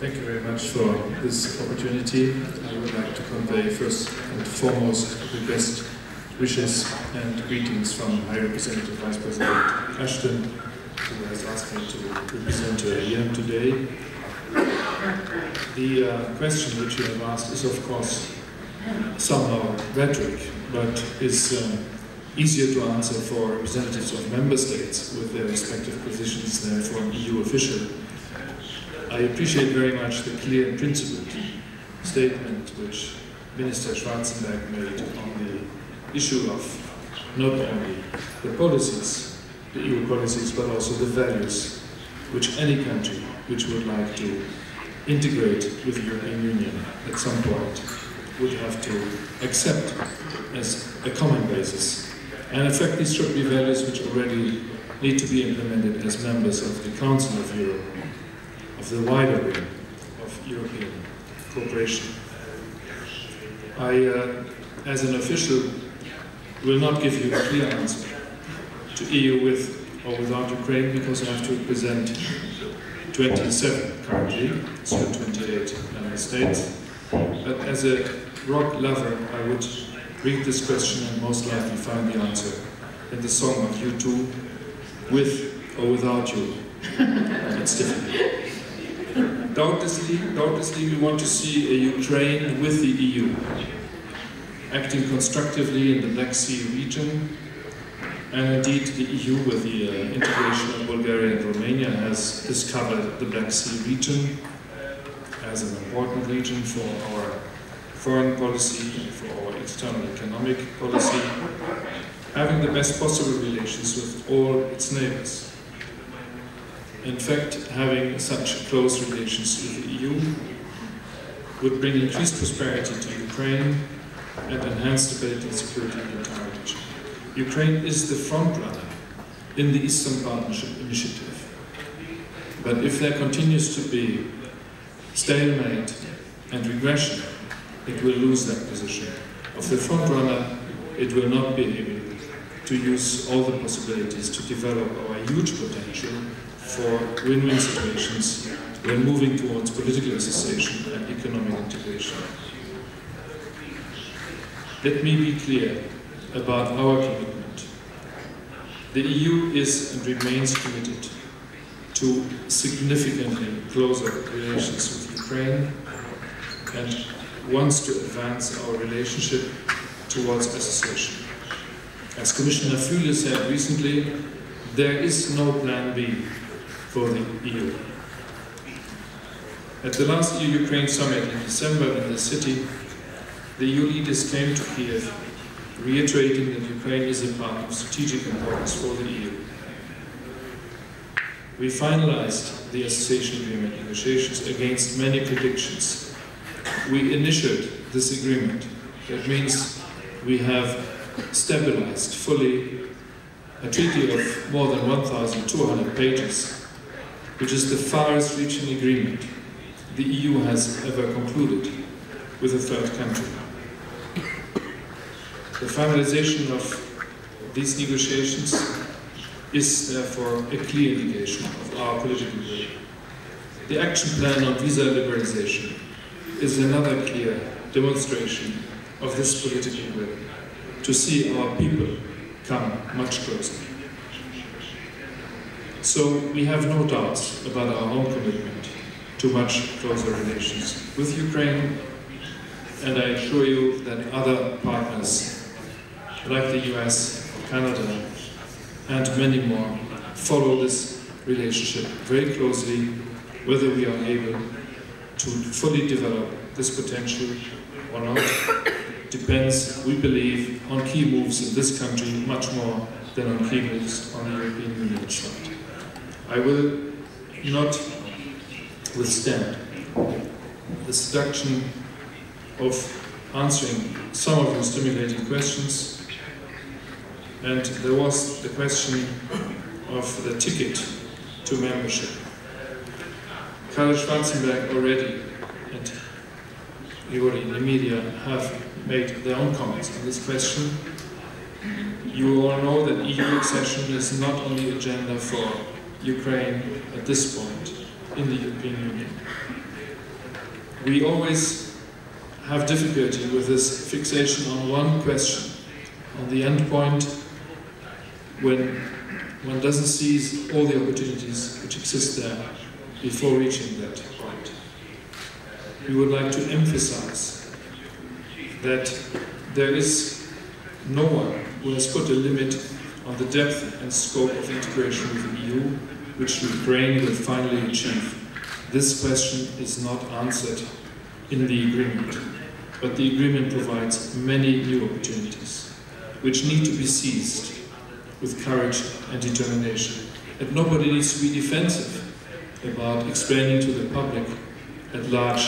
Thank you very much for this opportunity. I would like to convey first and foremost the best wishes and greetings from High Representative Vice President Ashton, who has asked me to represent her here today. The question which you have asked is, of course, somehow rhetoric, but is easier to answer for representatives of member states with their respective positions than for an EU official. I appreciate very much the clear and principled statement which Minister Schwarzenberg made on the issue of not only the policies, the EU policies, but also the values which any country which would like to integrate with the European Union at some point would have to accept as a common basis. And in fact, these should be values which already need to be implemented as members of the Council of Europe, of the wider ring of European cooperation. I, as an official, will not give you a clear answer to EU with or without Ukraine, because I have to represent 27 currently, so 28 member states. But as a rock lover, I would read this question and most likely find the answer in the song of U2, with or without you. It's difficult. Doubtlessly we want to see a Ukraine with the EU, acting constructively in the Black Sea region, and indeed the EU with the integration of Bulgaria and Romania has discovered the Black Sea region as an important region for our foreign policy and for our external economic policy, having the best possible relations with all its neighbors. In fact, having such close relations with the EU would bring increased prosperity to Ukraine and enhance stability and security in the entire region. Ukraine is the frontrunner in the Eastern Partnership Initiative. But if there continues to be stalemate and regression, it will lose that position. Of the frontrunner, it will not be able to use all the possibilities to develop our huge potential for win-win situations when moving towards political association and economic integration. Let me be clear about our commitment. The EU is and remains committed to significantly closer relations with Ukraine and wants to advance our relationship towards association. As Commissioner Füle said recently, there is no plan B for the EU. At the last EU-Ukraine summit in December in the city, the EU leaders came to Kyiv, reiterating that Ukraine is a partner of strategic importance for the EU. We finalized the association agreement negotiations against many predictions. We initialed this agreement. That means we have stabilized fully a treaty of more than 1,200 pages, which is the farthest reaching agreement the EU has ever concluded with a third country. The finalization of these negotiations is therefore a clear indication of our political will. The action plan on visa liberalization is another clear demonstration of this political will to see our people come much closer. So we have no doubts about our own commitment to much closer relations with Ukraine, and I assure you that other partners like the US, Canada, and many more follow this relationship very closely, whether we are able to fully develop this potential or not depends, we believe, on key moves in this country much more than on key moves on the European Union side. I will not withstand the seduction of answering some of your stimulating questions. And there was the question of the ticket to membership. Karl Schwarzenberg already, and everybody in the media have made their own comments on this question. You all know that EU accession is not on the agenda for Ukraine at this point in the European Union. we always have difficulty with this fixation on one question, on the end point, when one doesn't seize all the opportunities which exist there before reaching that point. We would like to emphasize that there is no one who has put a limit on the depth and scope of integration with the EU, which Ukraine will finally achieve. This question is not answered in the agreement, but the agreement provides many new opportunities, which need to be seized with courage and determination. And nobody needs to be defensive about explaining to the public at large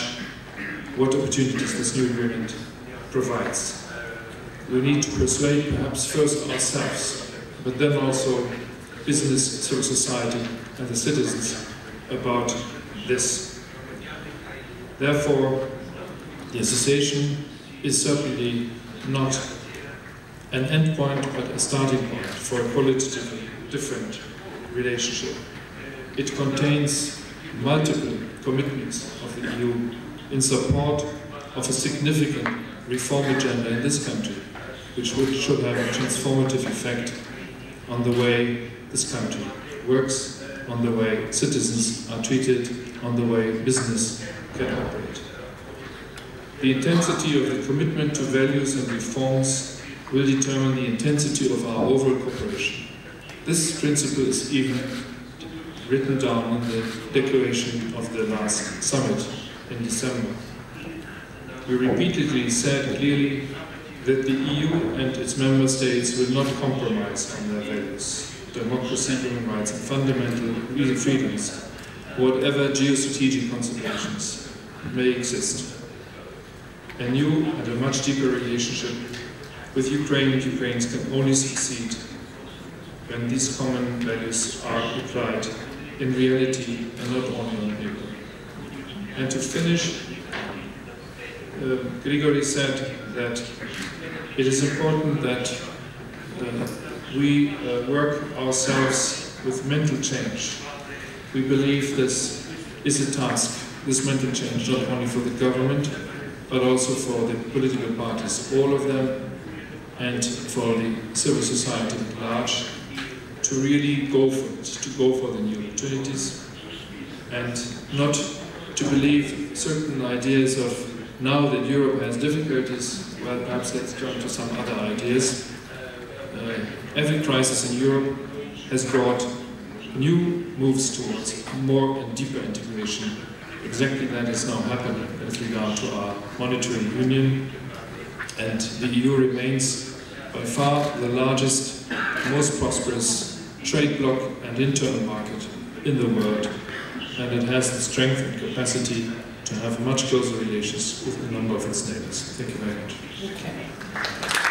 what opportunities this new agreement provides. We need to persuade perhaps first ourselves, but then also business, civil society and the citizens about this. Therefore, the association is certainly not an end point, but a starting point for a politically different relationship. It contains multiple commitments of the EU in support of a significant reform agenda in this country, which should have a transformative effect on the way this country works, on the way citizens are treated, on the way business can operate. The intensity of the commitment to values and reforms will determine the intensity of our overall cooperation. This principle is even written down in the declaration of the last summit in December. We repeatedly said clearly that the EU and its member states will not compromise on their values, democracy, human rights and fundamental freedoms, whatever geostrategic considerations may exist. A new and a much deeper relationship with Ukraine and Ukrainians can only succeed when these common values are applied in reality and not only on paper. And to finish, Grigory said that it is important that we work ourselves with mental change. We believe this is a task, this mental change, not only for the government, but also for the political parties, all of them, and for the civil society at large, to really go for it, to go for the new opportunities, and not to believe certain ideas of now that Europe has difficulties, well, perhaps let's turn to some other ideas. Every crisis in Europe has brought new moves towards more and deeper integration. Exactly that is now happening with regard to our monetary union, and the EU remains by far the largest, most prosperous trade bloc and internal market in the world, and it has the strength and capacity to have much closer relations with a number of its neighbors. Thank you very much. Okay.